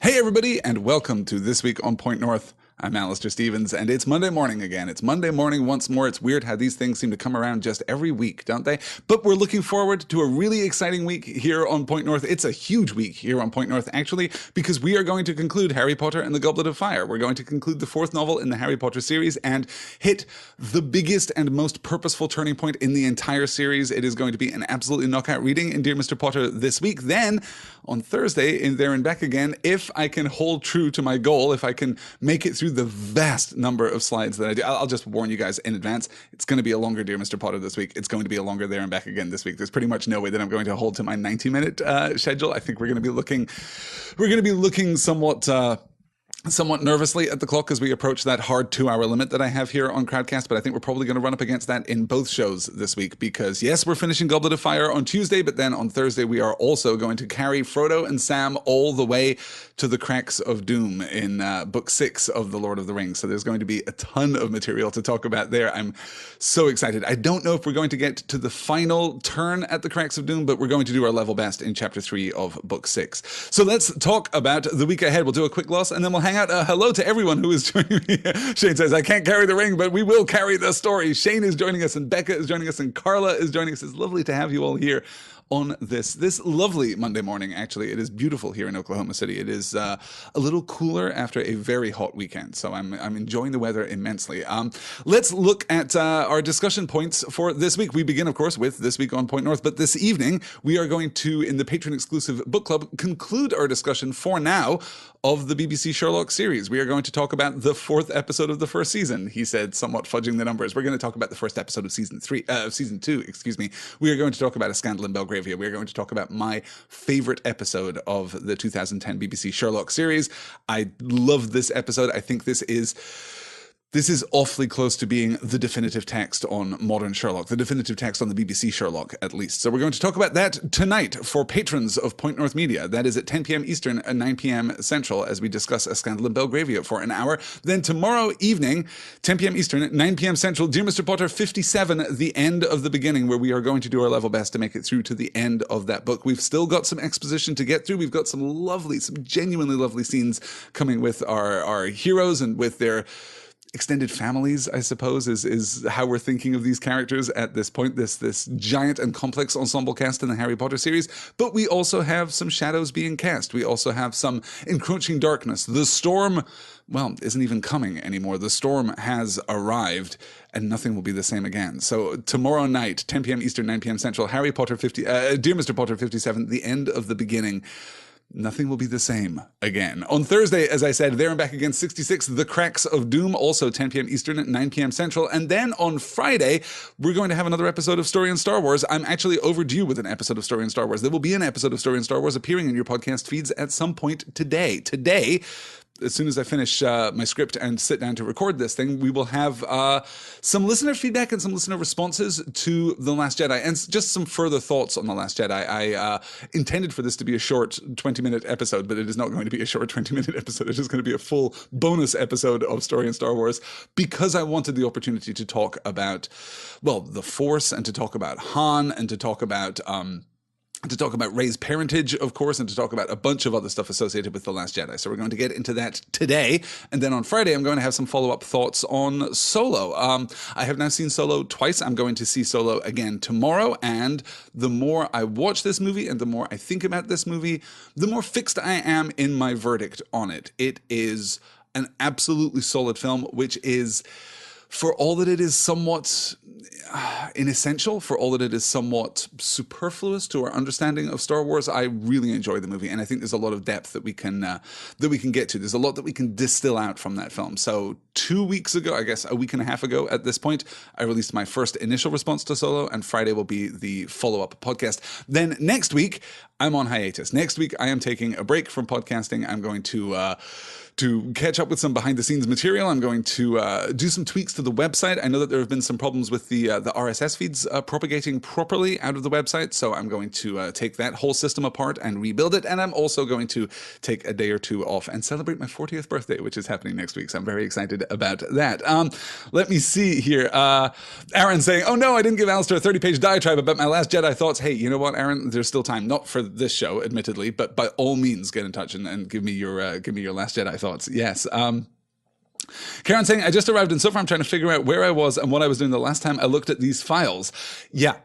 Hey everybody, and welcome to This Week on Point North. I'm Alistair Stevens, and it's Monday morning again. It's Monday morning once more. It's weird how these things seem to come around just every week, don't they? But we're looking forward to a really exciting week here on Point North. It's a huge week here on Point North, actually, because we are going to conclude Harry Potter and the Goblet of Fire. We're going to conclude the fourth novel in the Harry Potter series and hit the biggest and most purposeful turning point in the entire series. It is going to be an absolutely knockout reading in Dear Mr. Potter this week. Then, on Thursday, in There and Back Again, if I can hold true to my goal, if I can make it through the vast number of slides that I do. I'll just warn you guys in advance. It's going to be a longer Dear Mr. Potter this week. It's going to be a longer There and Back Again this week. There's pretty much no way that I'm going to hold to my 90-minute schedule. I think we're going to be looking somewhat nervously at the clock as we approach that hard 2-hour limit that I have here on Crowdcast, but I think we're probably going to run up against that in both shows this week because, yes, we're finishing Goblet of Fire on Tuesday, but then on Thursday we are also going to carry Frodo and Sam all the way to the Cracks of Doom in Book 6 of The Lord of the Rings. So there's going to be a ton of material to talk about there. I'm so excited. I don't know if we're going to get to the final turn at the Cracks of Doom, but we're going to do our level best in Chapter 3 of Book 6. So let's talk about the week ahead. We'll do a quick gloss and then we'll hang out. Hello to everyone who is joining me. Shane says, I can't carry the ring, but we will carry the story. Shane is joining us, and Becca is joining us, and Carla is joining us. It's lovely to have you all here on this lovely Monday morning. Actually, it is beautiful here in Oklahoma City. It is a little cooler after a very hot weekend, so I'm enjoying the weather immensely. Let's look at our discussion points for this week. We begin, of course, with This Week on Point North, but this evening we are going to, in the patron-exclusive book club, conclude our discussion for now of the BBC Sherlock series. We are going to talk about the 4th episode of the first season. He said, somewhat fudging the numbers. We're going to talk about the first episode of season 2. We are going to talk about A Scandal in Belgravia. We are going to talk about my favorite episode of the 2010 BBC Sherlock series. I love this episode. I think this is awfully close to being the definitive text on modern Sherlock, the definitive text on the BBC Sherlock, at least. So we're going to talk about that tonight for patrons of Point North Media. That is at 10 p.m. Eastern and 9 p.m. Central as we discuss A Scandal in Belgravia for an hour. Then tomorrow evening, 10 p.m. Eastern, 9 p.m. Central, Dear Mr. Potter 57, The End of the Beginning, where we are going to do our level best to make it through to the end of that book. We've still got some exposition to get through. We've got some genuinely lovely scenes coming with our heroes and with their extended families, I suppose, is how we're thinking of these characters at this point, this giant and complex ensemble cast in the Harry Potter series. But we also have some shadows being cast. We also have some encroaching darkness. The storm, well, isn't even coming anymore. The storm has arrived and nothing will be the same again. So tomorrow night, 10 p.m. Eastern, 9 p.m. Central, Dear Mr. Potter 57, The End of the Beginning. Nothing will be the same again. On Thursday, as I said, There and Back Again 66, The Cracks of Doom, also 10 p.m. Eastern, 9 p.m. Central. And then on Friday, we're going to have another episode of Story in Star Wars. I'm actually overdue with an episode of Story in Star Wars. There will be an episode of Story in Star Wars appearing in your podcast feeds at some point today. Today, as soon as I finish my script and sit down to record this thing, we will have some listener feedback and some listener responses to The Last Jedi and just some further thoughts on The Last Jedi. I intended for this to be a short 20-minute episode, but it is not going to be a short 20-minute episode. It is going to be a full bonus episode of Story in Star Wars because I wanted the opportunity to talk about, well, the Force and to talk about Han and to talk about Rey's parentage, of course, and to talk about a bunch of other stuff associated with The Last Jedi. So we're going to get into that today. And then on Friday, I'm going to have some follow-up thoughts on Solo. I have now seen Solo twice. I'm going to see Solo again tomorrow. And the more I watch this movie and the more I think about this movie, the more fixed I am in my verdict on it. It is an absolutely solid film, which is, for all that it is somewhat inessential, for all that it is somewhat superfluous to our understanding of Star Wars, I really enjoy the movie, and I think there's a lot of depth that we can get to. There's a lot that we can distill out from that film. So 2 weeks ago, I guess a week and a half ago at this point, I released my first initial response to Solo, and Friday will be the follow-up podcast. Then next week, I'm on hiatus. Next week, I am taking a break from podcasting. I'm going to to catch up with some behind the scenes material. I'm going to do some tweaks to the website. I know that there have been some problems with the RSS feeds propagating properly out of the website, so I'm going to take that whole system apart and rebuild it. And I'm also going to take a day or two off and celebrate my 40th birthday, which is happening next week. So I'm very excited about that. Let me see here. Aaron saying, "Oh no, I didn't give Alistair a 30-page diatribe about my Last Jedi thoughts." Hey, you know what, Aaron? There's still time. Not for this show, admittedly, but by all means, get in touch and give me your Last Jedi thoughts. Yes. Karen saying, "I just arrived, and so far I'm trying to figure out where I was and what I was doing the last time I looked at these files." Yeah,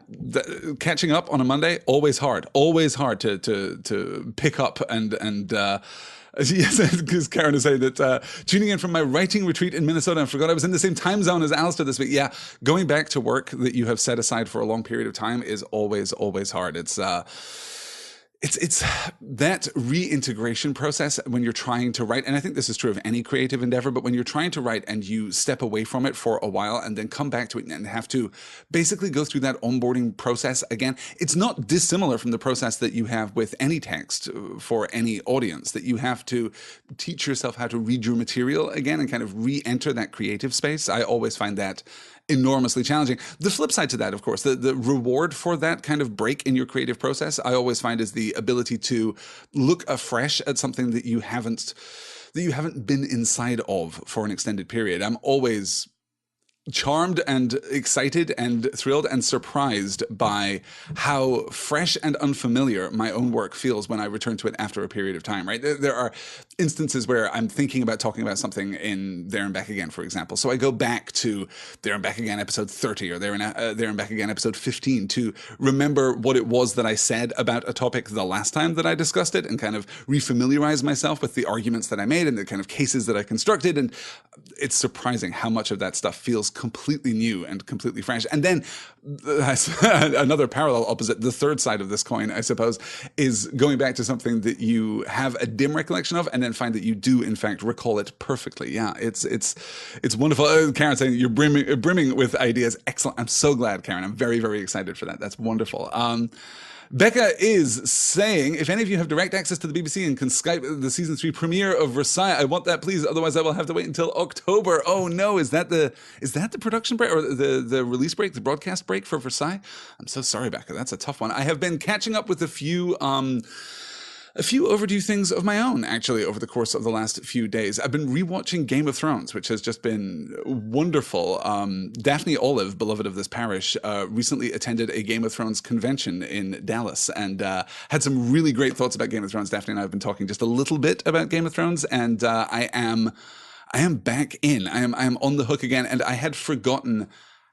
catching up on a Monday, always hard to pick up and. Yes, because Karen is saying that tuning in from my writing retreat in Minnesota, I forgot I was in the same time zone as Alistair this week. Yeah, going back to work that you have set aside for a long period of time is always hard. It's that reintegration process when you're trying to write, and I think this is true of any creative endeavor, but when you're trying to write and you step away from it for a while and then come back to it and have to basically go through that onboarding process again, it's not dissimilar from the process that you have with any text for any audience, that you have to teach yourself how to read your material again and kind of re-enter that creative space. I always find that enormously challenging. The flip side to that, of course, the reward for that kind of break in your creative process, I always find, is the ability to look afresh at something that you haven't been inside of for an extended period. I'm always charmed and excited and thrilled and surprised by how fresh and unfamiliar my own work feels when I return to it after a period of time, right? There are instances where I'm thinking about talking about something in There and Back Again, for example. So I go back to There and Back Again episode 30 or There and Back Again episode 15 to remember what it was that I said about a topic the last time that I discussed it and kind of refamiliarize myself with the arguments that I made and the kind of cases that I constructed. And it's surprising how much of that stuff feels completely new and completely fresh. And then another parallel opposite, the third side of this coin, I suppose, is going back to something that you have a dim recollection of and then find that you do, in fact, recall it perfectly. Yeah, it's wonderful. Karen saying you're brimming with ideas. Excellent. I'm so glad, Karen. I'm very, very excited for that. That's wonderful. Becca is saying, "If any of you have direct access to the BBC and can Skype the season 3 premiere of Versailles, I want that, please. Otherwise, I will have to wait until October." Oh no, is that the production break or the release break, the broadcast break for Versailles? I'm so sorry, Becca. That's a tough one. I have been catching up with a few overdue things of my own, actually, over the course of the last few days. I've been rewatching Game of Thrones, which has just been wonderful. Daphne Olive, beloved of this parish, recently attended a Game of Thrones convention in Dallas and had some really great thoughts about Game of Thrones. Daphne and I have been talking just a little bit about Game of Thrones, and I am back in. I am on the hook again, and I had forgotten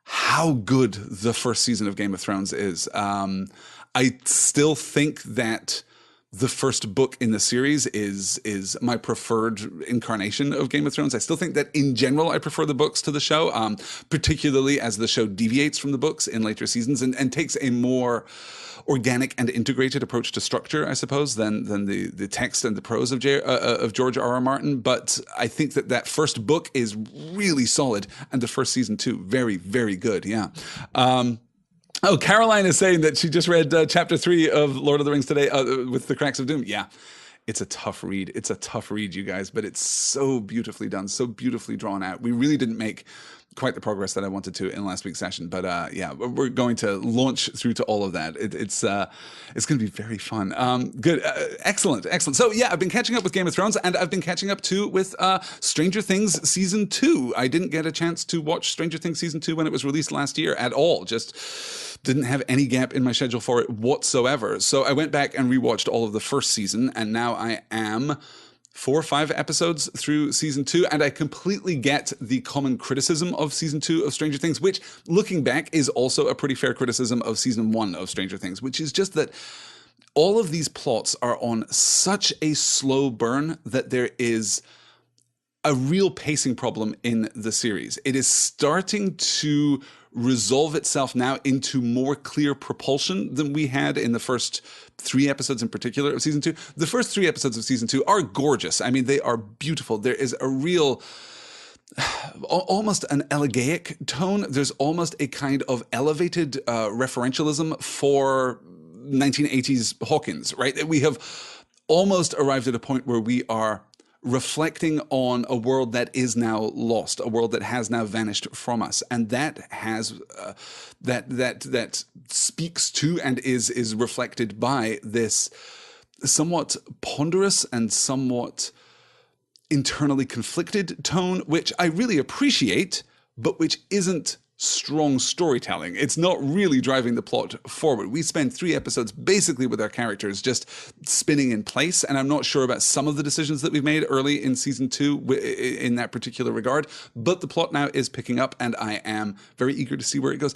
how good the first season of Game of Thrones is. I still think that the first book in the series is my preferred incarnation of Game of Thrones. I still think that in general I prefer the books to the show, particularly as the show deviates from the books in later seasons and takes a more organic and integrated approach to structure, I suppose, than the text and the prose of George R.R. Martin. But I think that first book is really solid, and the first season too, very, very good. Yeah. Oh, Caroline is saying that she just read chapter 3 of Lord of the Rings today with the Cracks of Doom. Yeah, it's a tough read. It's a tough read, you guys, but it's so beautifully done, so beautifully drawn out. We really didn't make quite the progress that I wanted to in last week's session, but yeah, we're going to launch through to all of that. It's going to be very fun. Good, excellent. So yeah, I've been catching up with Game of Thrones, and I've been catching up too with Stranger Things season 2. I didn't get a chance to watch Stranger Things season 2 when it was released last year at all. Just didn't have any gap in my schedule for it whatsoever. So I went back and rewatched all of the first season, and now I am 4 or 5 episodes through season 2, and I completely get the common criticism of season 2 of Stranger Things, which, looking back, is also a pretty fair criticism of season 1 of Stranger Things, which is just that all of these plots are on such a slow burn that there is a real pacing problem in the series. It is starting to resolve itself now into more clear propulsion than we had in the first 3 episodes in particular of season 2. The first 3 episodes of season 2 are gorgeous. I mean, they are beautiful. There is a real, almost an elegiac tone. There's almost a kind of elevated referentialism for 1980s Hawkins, right? We have almost arrived at a point where we are reflecting on a world that is now lost, a world that has now vanished from us, and that has that speaks to and is reflected by this somewhat ponderous and somewhat internally conflicted tone, which I really appreciate, but which isn't strong storytelling. It's not really driving the plot forward. We spend 3 episodes basically with our characters just spinning in place, and I'm not sure about some of the decisions that we've made early in season 2 in that particular regard, but the plot now is picking up, and I am very eager to see where it goes.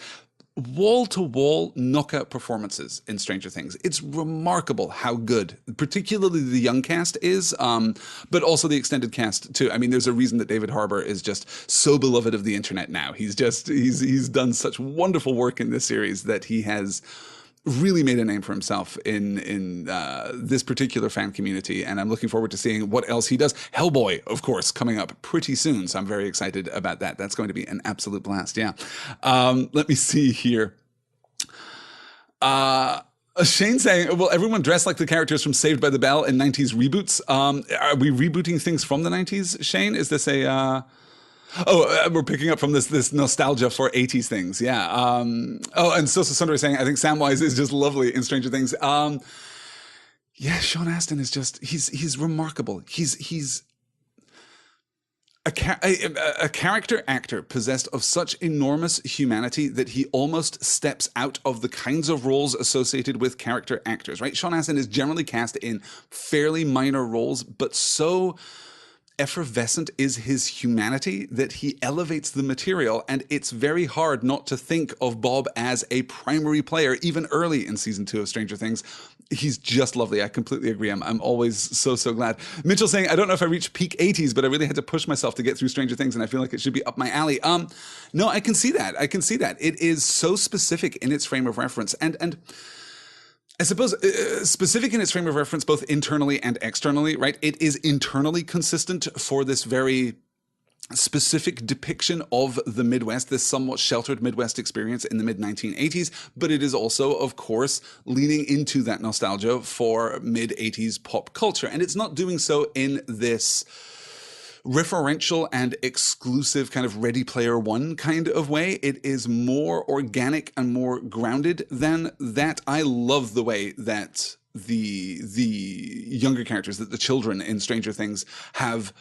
Wall-to-wall knockout performances in Stranger Things. It's remarkable how good, particularly the young cast is, but also the extended cast too. I mean, there's a reason that David Harbour is just so beloved of the internet now. He's done such wonderful work in this series that he has really made a name for himself in this particular fan community, and I'm looking forward to seeing what else he does. Hellboy, of course, coming up pretty soon, so I'm very excited about that. That's going to be an absolute blast, yeah. Let me see here. Shane saying, will everyone dress like the characters from Saved by the Bell in 90s reboots? Are we rebooting things from the 90s, Shane? Is this a... we're picking up from this nostalgia for 80s things, yeah. And Sosa Sundar is saying, I think Samwise is just lovely in Stranger Things. Yeah, Sean Astin is just, he's remarkable. He's a character actor possessed of such enormous humanity that he almost steps out of the kinds of roles associated with character actors, right? Sean Astin is generally cast in fairly minor roles, but so effervescent is his humanity that he elevates the material, and it's very hard not to think of Bob as a primary player, even early in season 2 of Stranger Things. He's just lovely. I completely agree. I'm always so glad. Mitchell saying, I don't know if I reached peak 80s, but I really had to push myself to get through Stranger Things, and I feel like it should be up my alley. No, I can see that. It is so specific in its frame of reference, and I suppose specific in its frame of reference, both internally and externally, right? It is internally consistent for this very specific depiction of the Midwest, this somewhat sheltered Midwest experience in the mid-1980s, but it is also, of course, leaning into that nostalgia for mid-80s pop culture. And it's not doing so in this referential and exclusive kind of Ready Player One kind of way. It is more organic and more grounded than that. I love the way that the younger characters, that the children in Stranger Things have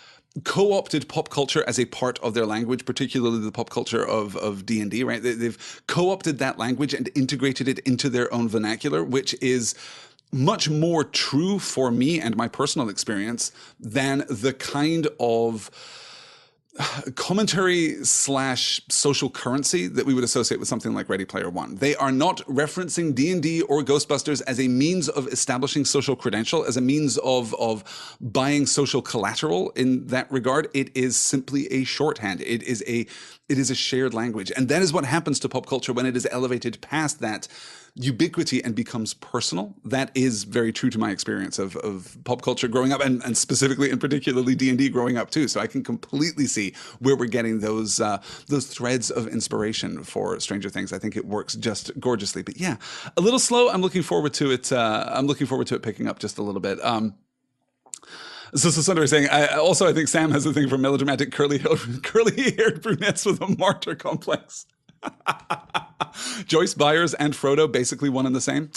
co-opted pop culture as a part of their language, particularly the pop culture of D&D, right? They've co-opted that language and integrated it into their own vernacular, which is much more true for me and my personal experience than the kind of commentary / social currency that we would associate with something like Ready Player One. They are not referencing D&D or Ghostbusters as a means of establishing social credential, as a means of buying social collateral in that regard. It is simply a shorthand. It is a shared language. And that is what happens to pop culture when it is elevated past that ubiquity and becomes personal. That is very true to my experience of pop culture growing up, and specifically and particularly D&D growing up too. So I can completely see where we're getting those threads of inspiration for Stranger Things. I think it works just gorgeously. But yeah, a little slow. I'm looking forward to it. I'm looking forward to it picking up just a little bit. So Sundar is saying, I think Sam has a thing for melodramatic curly-haired brunettes with a martyr complex. Joyce Byers and Frodo, basically one and the same.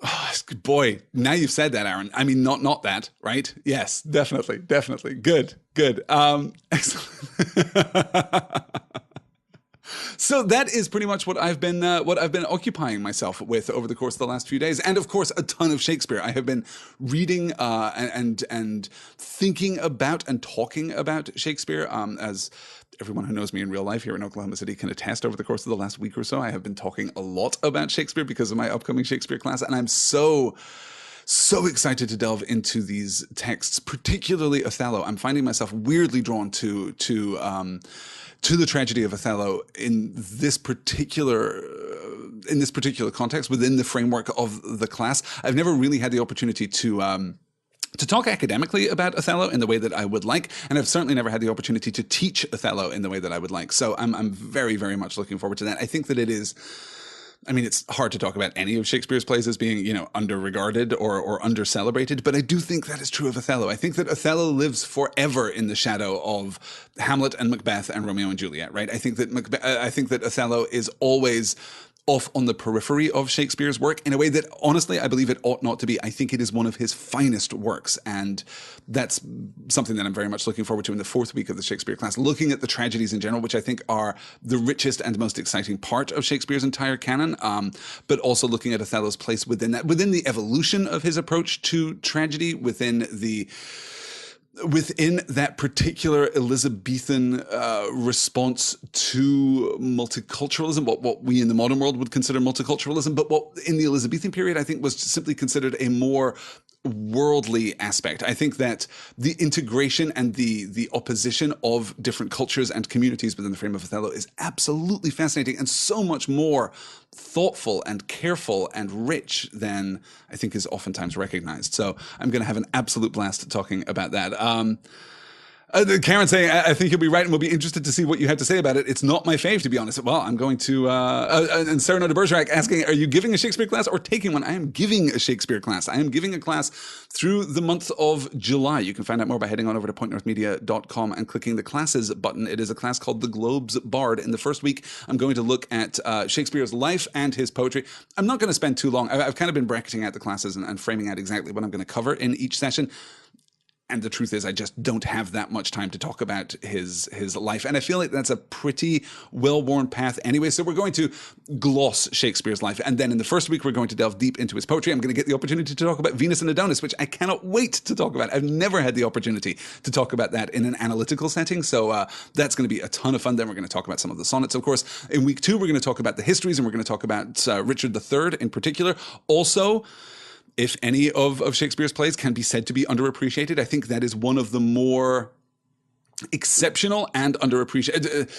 Oh, boy, now you've said that, Aaron. I mean, not that, right? Yes, definitely. Good. Excellent. So that is pretty much what I've been occupying myself with over the course of the last few days, and of course a ton of Shakespeare. I have been reading and thinking about and talking about Shakespeare, as everyone who knows me in real life here in Oklahoma City can attest. Over the course of the last week or so, I have been talking a lot about Shakespeare because of my upcoming Shakespeare class, and I'm so excited to delve into these texts, particularly Othello. I'm finding myself weirdly drawn to the tragedy of Othello in this particular context, within the framework of the class. I've never really had the opportunity to talk academically about Othello in the way that I would like, and I've certainly never had the opportunity to teach Othello in the way that I would like. So I'm very, very much looking forward to that. I think that it is I mean, it's hard to talk about any of Shakespeare's plays as being, under-regarded or under-celebrated, but I do think that is true of Othello. I think that Othello lives forever in the shadow of Hamlet and Macbeth and Romeo and Juliet, right? I think that Othello is always off on the periphery of Shakespeare's work in a way that, honestly, I believe it ought not to be. I think it is one of his finest works, and that's something that I'm very much looking forward to in the fourth week of the Shakespeare class, looking at the tragedies in general, which I think are the richest and most exciting part of Shakespeare's entire canon, but also looking at Othello's place within that, within the evolution of his approach to tragedy, within that particular Elizabethan response to multiculturalism, what we in the modern world would consider multiculturalism, but what in the Elizabethan period I think was simply considered a more worldly aspect. I think that the integration and the opposition of different cultures and communities within the frame of Othello is absolutely fascinating and so much more thoughtful and careful and rich than I think is oftentimes recognized. So I'm going to have an absolute blast talking about that. Karen saying, I think you'll be right and we'll be interested to see what you have to say about it. It's not my fave, to be honest. Well, I'm going to, and Sarah de Bergerac asking, are you giving a Shakespeare class or taking one? I am giving a Shakespeare class. I am giving a class through the month of July. You can find out more by heading on over to pointnorthmedia.com and clicking the classes button. It is a class called The Globe's Bard. In the first week, I'm going to look at Shakespeare's life and his poetry. I'm not going to spend too long. I've kind of been bracketing out the classes and framing out exactly what I'm going to cover in each session. And the truth is, I just don't have that much time to talk about his life. And I feel like that's a pretty well-worn path anyway. So we're going to gloss Shakespeare's life. And then in the first week, we're going to delve deep into his poetry. I'm going to get the opportunity to talk about Venus and Adonis, which I cannot wait to talk about. I've never had the opportunity to talk about that in an analytical setting. So that's going to be a ton of fun. Then we're going to talk about some of the sonnets, of course. In week 2, we're going to talk about the histories, and we're going to talk about Richard III in particular. Also, if any of Shakespeare's plays can be said to be underappreciated, I think that is one of the more exceptional and underappreciated,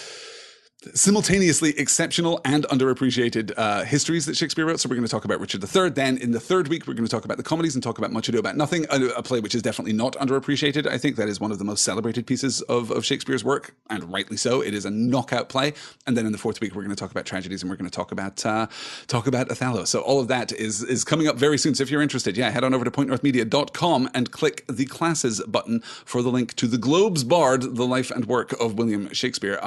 simultaneously exceptional and underappreciated histories that Shakespeare wrote. So we're going to talk about Richard III. Then in the third week, we're going to talk about the comedies and talk about Much Ado About Nothing, a play which is definitely not underappreciated. I think that is one of the most celebrated pieces of Shakespeare's work, and rightly so. It is a knockout play. And then in the fourth week, we're going to talk about tragedies, and we're going to talk about Othello. So all of that is coming up very soon. So if you're interested, head on over to pointnorthmedia.com and click the classes button for the link to The Globe's Bard, the life and work of William Shakespeare.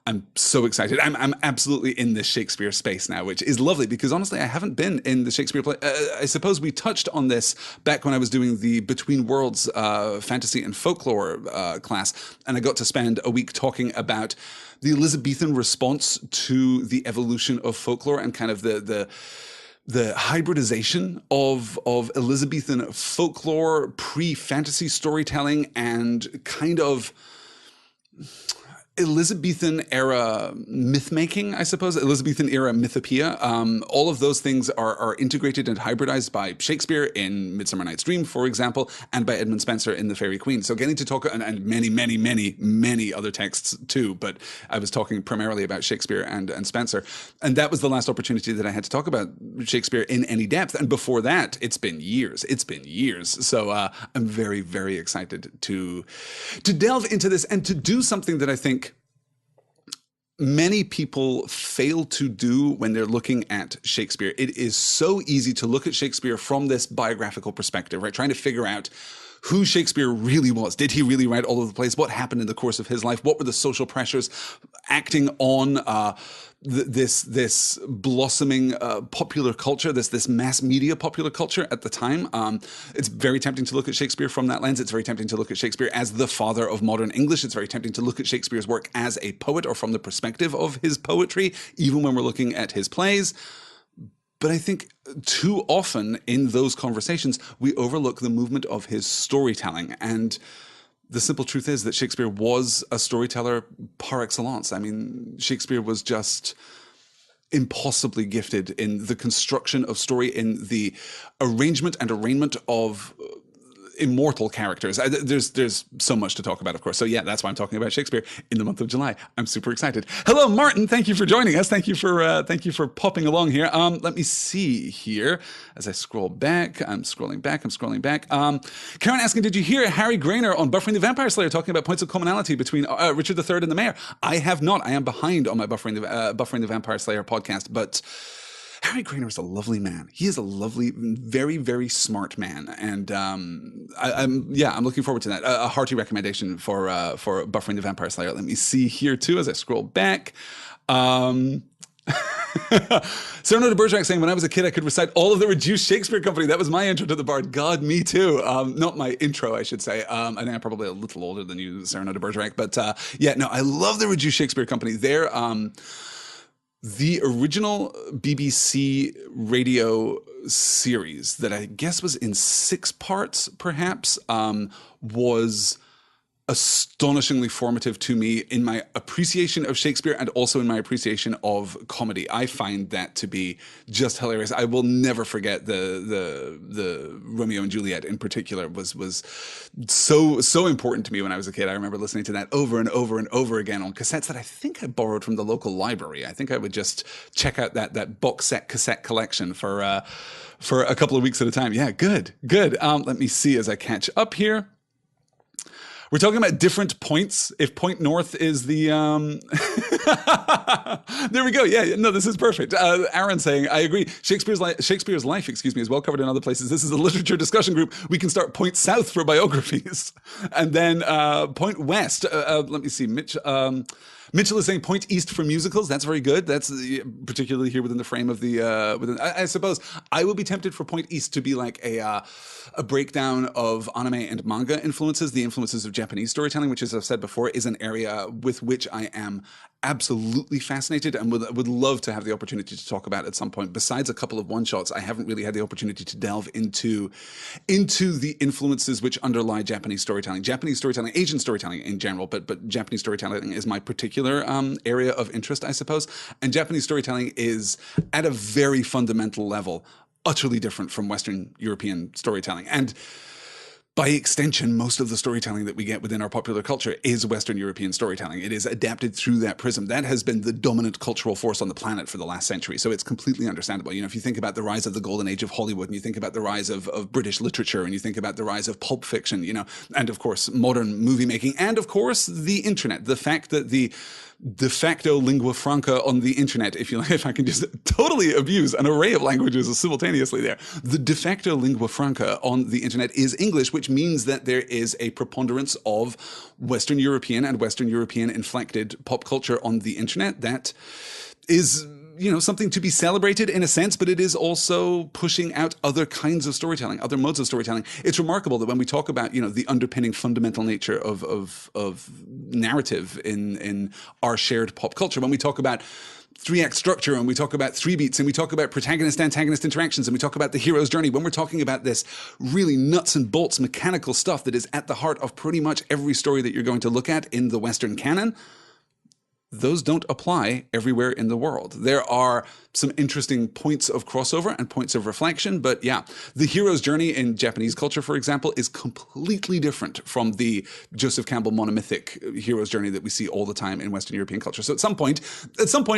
I'm so excited. I'm absolutely in this Shakespeare space now, which is lovely because honestly, I haven't been in the Shakespeare play. I suppose we touched on this back when I was doing the Between Worlds fantasy and folklore class, and I got to spend a week talking about the Elizabethan response to the evolution of folklore and kind of the hybridization of Elizabethan folklore, pre-fantasy storytelling, and kind of Elizabethan era myth making, I suppose, Elizabethan era mythopoeia. All of those things are integrated and hybridized by Shakespeare in Midsummer Night's Dream, for example, and by Edmund Spenser in The Faerie Queene. So getting to talk, and many other texts too, but I was talking primarily about Shakespeare and Spenser. And that was the last opportunity that I had to talk about Shakespeare in any depth. And before that, it's been years. So I'm very, very excited to delve into this and to do something that I think many people fail to do when they're looking at Shakespeare. It is so easy to look at Shakespeare from this biographical perspective, right? Trying to figure out who Shakespeare really was. Did he really write all of the plays? What happened in the course of his life? What were the social pressures acting on this blossoming popular culture, this mass media popular culture at the time? It's very tempting to look at Shakespeare from that lens. It's very tempting to look at Shakespeare as the father of modern English. It's very tempting to look at Shakespeare's work as a poet or from the perspective of his poetry, even when we're looking at his plays. But I think too often in those conversations, we overlook the movement of his storytelling. And the simple truth is that Shakespeare was a storyteller par excellence. I mean, Shakespeare was just impossibly gifted in the construction of story, in the arrangement and arraignment of immortal characters. There's so much to talk about, of course. So yeah, that's why I'm talking about Shakespeare in the month of July. I'm super excited. Hello, Martin. Thank you for joining us. Thank you for popping along here. Let me see here as I scroll back. I'm scrolling back. Karen asking, did you hear Harry Grainer on Buffering the Vampire Slayer talking about points of commonality between Richard III and the Mayor? I have not. I am behind on my Buffering the Vampire Slayer podcast, but Harry Craner is a lovely man. He is a lovely, very, very smart man, and I'm looking forward to that. A hearty recommendation for Buffering the Vampire Slayer. Let me see here too as I scroll back. Cyrano de Bergerac saying, when I was a kid, I could recite all of the reduced Shakespeare Company. That was my intro to the Bard. God, me too. Not my intro, I should say. I think I'm probably a little older than you, Cyrano de Bergerac. But I love the reduced Shakespeare Company. They're the original BBC radio series that I guess was in 6 parts, perhaps, was astonishingly formative to me in my appreciation of Shakespeare and also in my appreciation of comedy. I find that to be just hilarious. I will never forget the Romeo and Juliet in particular was so important to me when I was a kid. I remember listening to that over and over and over again on cassettes that I think I borrowed from the local library. I think I would just check out that box set cassette collection for a couple of weeks at a time. Yeah, good. Let me see as I catch up here. We're talking about different points. If Point North is the... There we go. Yeah, no, this is perfect. Aaron saying, I agree. Shakespeare's life, is well covered in other places. This is a literature discussion group. We can start Point South for biographies. And then Point West. Let me see. Mitchell is saying Point East for musicals. That's very good. That's particularly here within the frame of the... I suppose I will be tempted for Point East to be like a breakdown of anime and manga influences, the influences of Japanese storytelling, which, as I've said before, is an area with which I am absolutely fascinated and would love to have the opportunity to talk about at some point. Besides a couple of one-shots, I haven't really had the opportunity to delve into the influences which underlie Japanese storytelling, Asian storytelling in general, but Japanese storytelling is my particular area of interest, I suppose. And Japanese storytelling is, at a very fundamental level, utterly different from Western European storytelling. And by extension, most of the storytelling that we get within our popular culture is Western European storytelling. It is adapted through that prism. That has been the dominant cultural force on the planet for the last century. So it's completely understandable. If you think about the rise of the golden age of Hollywood, and you think about the rise of British literature, and you think about the rise of pulp fiction, and of course, modern movie making, and of course, the internet, the fact that the de facto lingua franca on the internet, if I can just totally abuse an array of languages simultaneously there. The de facto lingua franca on the internet is English, which means that there is a preponderance of Western European and Western European inflected pop culture on the internet that is something to be celebrated in a sense, but it is also pushing out other kinds of storytelling, other modes of storytelling. It's remarkable that when we talk about, the underpinning fundamental nature of narrative in our shared pop culture, when we talk about 3-act structure, and we talk about 3 beats, and we talk about protagonist-antagonist interactions, and we talk about the hero's journey, when we're talking about this really nuts and bolts mechanical stuff that is at the heart of pretty much every story that you're going to look at in the Western canon, those don't apply everywhere in the world. There are some interesting points of crossover and points of reflection, but yeah, the hero's journey in Japanese culture, for example, is completely different from the Joseph Campbell monomythic hero's journey that we see all the time in Western European culture. So at some point,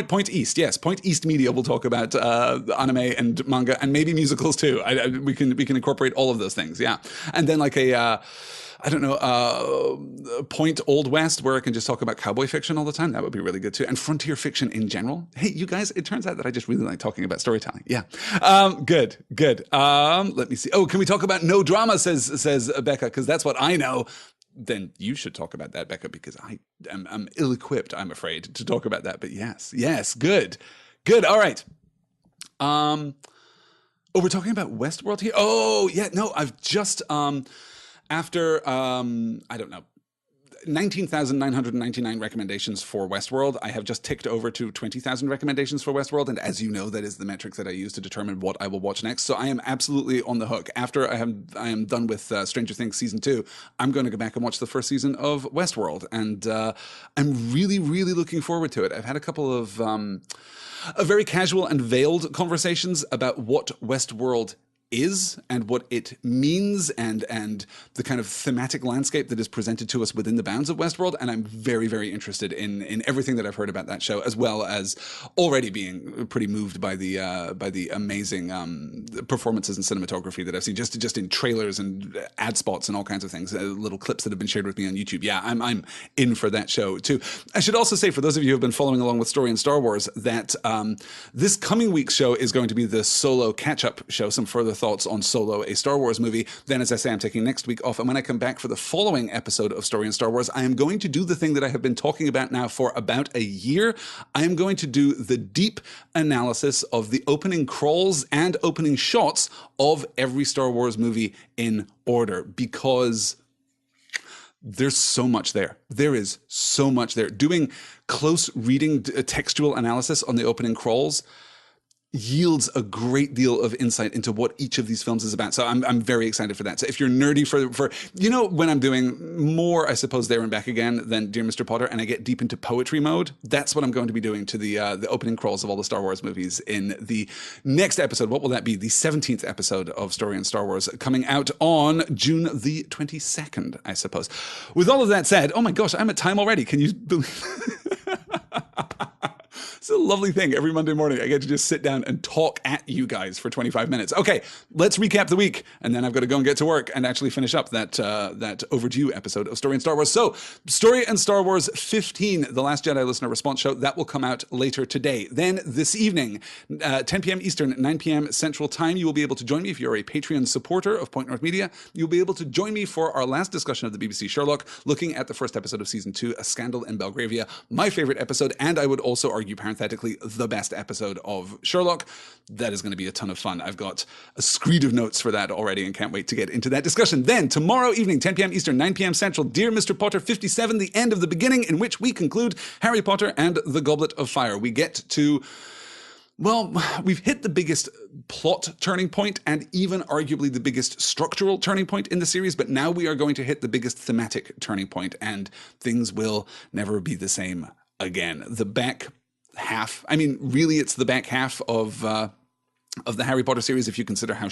Point East, yes, Point East Media will talk about anime and manga and maybe musicals too. We can incorporate all of those things, yeah. And then like Point Old West, where I can just talk about cowboy fiction all the time. That would be really good too. And frontier fiction in general. Hey, you guys, it turns out that I just really like talking about storytelling. Yeah. Good. Let me see. Oh, can we talk about no drama, says Becca, because that's what I know. Then you should talk about that, Becca, because I'm ill-equipped, I'm afraid, to talk about that. But yes, good. All right. We're talking about Westworld here? Oh, yeah, no, I've just... After, 19,999 recommendations for Westworld, I have just ticked over to 20,000 recommendations for Westworld, and as you know, that is the metric that I use to determine what I will watch next. So I am absolutely on the hook. After I am done with Stranger Things Season 2, I'm going to go back and watch the first season of Westworld, and I'm really, really looking forward to it. I've had a couple of very casual and veiled conversations about what Westworld is and what it means and the kind of thematic landscape that is presented to us within the bounds of Westworld. And I'm very, very interested in everything that I've heard about that show, as well as already being pretty moved by the amazing performances and cinematography that I've seen just in trailers and ad spots and all kinds of things, little clips that have been shared with me on YouTube. Yeah, I'm in for that show too. I should also say, for those of you who have been following along with Story and Star Wars, that this coming week's show is going to be the Solo catch-up show, some further thoughts on Solo, a Star Wars movie. Then, as I say, I'm taking next week off, and when I come back for the following episode of Story and Star Wars, I am going to do the thing that I have been talking about now for about a year. I am going to do the deep analysis of the opening crawls and opening shots of every Star Wars movie in order, because there's so much there. There is so much there. Doing close reading textual analysis on the opening crawls yields a great deal of insight into what each of these films is about. So I'm very excited for that. So if you're nerdy for when I'm doing more, I suppose, There and Back Again than Dear Mr. Potter, and I get deep into poetry mode, that's what I'm going to be doing to the opening crawls of all the Star Wars movies in the next episode. What will that be? The 17th episode of Story and Star Wars, coming out on June the 22nd, I suppose. With all of that said, oh my gosh, I'm at time already. Can you believe It's a lovely thing. Every Monday morning, I get to just sit down and talk at you guys for 25 minutes. Okay, let's recap the week, and then I've got to go and get to work and actually finish up that overdue episode of Story and Star Wars. So, Story and Star Wars 15, The Last Jedi Listener Response Show, that will come out later today. Then this evening, 10 p.m. Eastern, 9 p.m. Central Time, you will be able to join me if you're a Patreon supporter of Point North Media. You'll be able to join me for our last discussion of the BBC Sherlock, looking at the first episode of Season 2, A Scandal in Belgravia, my favorite episode, and I would also argue, parenthetically, the best episode of Sherlock. That is going to be a ton of fun. I've got a screed of notes for that already and can't wait to get into that discussion. Then, tomorrow evening, 10 p.m. Eastern, 9 p.m. Central, Dear Mr. Potter 57, The End of the Beginning, in which we conclude Harry Potter and the Goblet of Fire. We get to... Well, we've hit the biggest plot turning point and even arguably the biggest structural turning point in the series, but now we are going to hit the biggest thematic turning point, and things will never be the same again. The back half, I mean, really, it's the back half of the Harry Potter series, if you consider how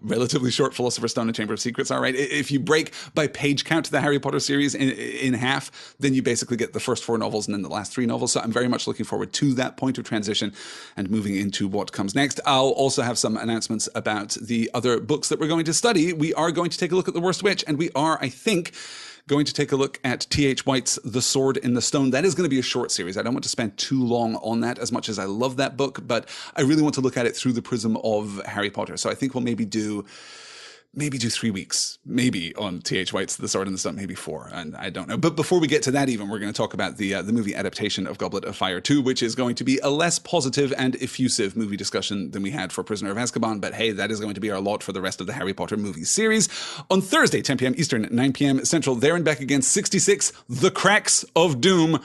relatively short Philosopher's Stone and Chamber of Secrets are, right? If you break by page count the Harry Potter series in half, then you basically get the first 4 novels and then the last 3 novels. So I'm very much looking forward to that point of transition and moving into what comes next. I'll also have some announcements about the other books that we're going to study. We are going to take a look at The Worst Witch, and we are, I think, going to take a look at T.H. White's The Sword in the Stone. That is going to be a short series. I don't want to spend too long on that, as much as I love that book, but I really want to look at it through the prism of Harry Potter. So I think we'll maybe do 3 weeks, maybe, on T.H. White's The Sword in the Stone, maybe 4, and I don't know. But before we get to that even, we're going to talk about the movie adaptation of Goblet of Fire 2, which is going to be a less positive and effusive movie discussion than we had for Prisoner of Azkaban, but hey, that is going to be our lot for the rest of the Harry Potter movie series. On Thursday, 10 p.m. Eastern, 9 p.m. Central, There and Back Again 66, The Cracks of Doom.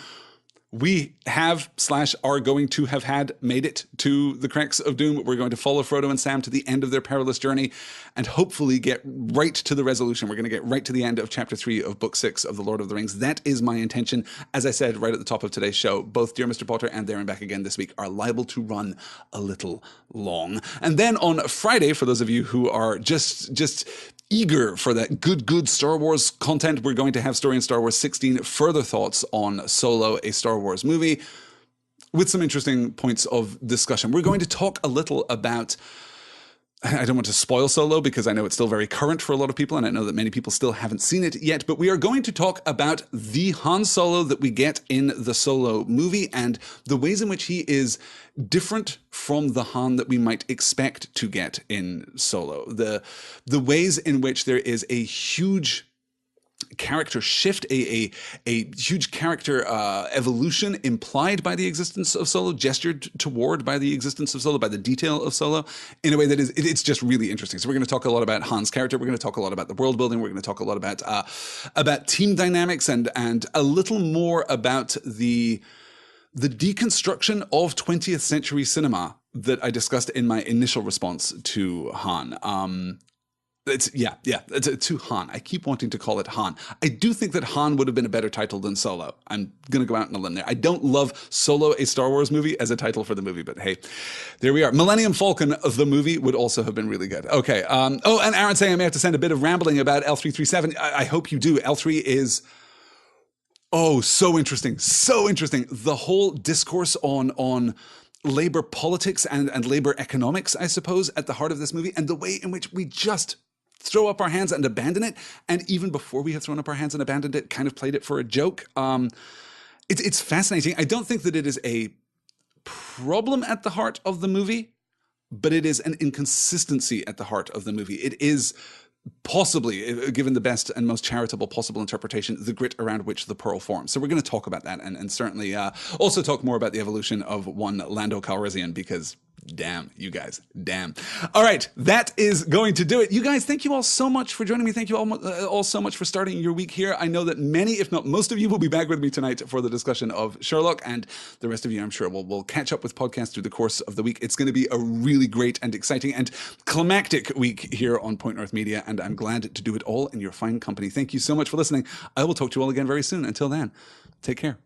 We are going to have made it to the Cracks of Doom. We're going to follow Frodo and Sam to the end of their perilous journey and hopefully get right to the resolution. We're going to get right to the end of Chapter 3 of Book 6 of The Lord of the Rings. That is my intention. As I said right at the top of today's show, both Dear Mr. Potter and There and Back Again this week are liable to run a little long. And then on Friday, for those of you who are just eager for that good Star Wars content, we're going to have Story in Star Wars 16, further thoughts on Solo, a Star Wars movie, with some interesting points of discussion. We're going to talk a little about, I don't want to spoil Solo because I know it's still very current for a lot of people, and I know that many people still haven't seen it yet, but we are going to talk about the Han Solo that we get in the Solo movie and the ways in which he is different from the Han that we might expect to get in Solo. The ways in which there is a huge character shift, a huge character evolution implied by the existence of Solo, gestured toward by the existence of Solo, by the detail of Solo, in a way that it's just really interesting. So we're going to talk a lot about Han's character. We're going to talk a lot about the world building. We're going to talk a lot about team dynamics and a little more about the deconstruction of 20th century cinema that I discussed in my initial response to Han. It's to Han. I keep wanting to call it Han. I do think that Han would have been a better title than Solo. I'm going to go out on a limb there. I don't love Solo, a Star Wars movie, as a title for the movie, but hey, there we are. Millennium Falcon, the movie, would also have been really good. Okay. Oh, and Aaron saying I may have to send a bit of rambling about L337. I hope you do. L3 is... Oh, so interesting. So interesting. The whole discourse on labor politics and labor economics, I suppose, at the heart of this movie, and the way in which we just throw up our hands and abandon it. And even before we have thrown up our hands and abandoned it, kind of played it for a joke. It's fascinating. I don't think that it is a problem at the heart of the movie, but it is an inconsistency at the heart of the movie. It is possibly, given the best and most charitable possible interpretation, the grit around which the pearl forms. So we're going to talk about that and certainly also talk more about the evolution of one Lando Calrissian, because damn, you guys, damn. All right, that is going to do it. You guys, thank you all so much for joining me. Thank you all so much for starting your week here. I know that many, if not most of you, will be back with me tonight for the discussion of Sherlock, and the rest of you, I'm sure, will catch up with podcasts through the course of the week. It's going to be a really great and exciting and climactic week here on Point North Media, and I'm glad to do it all in your fine company. Thank you so much for listening. I will talk to you all again very soon. Until then, take care.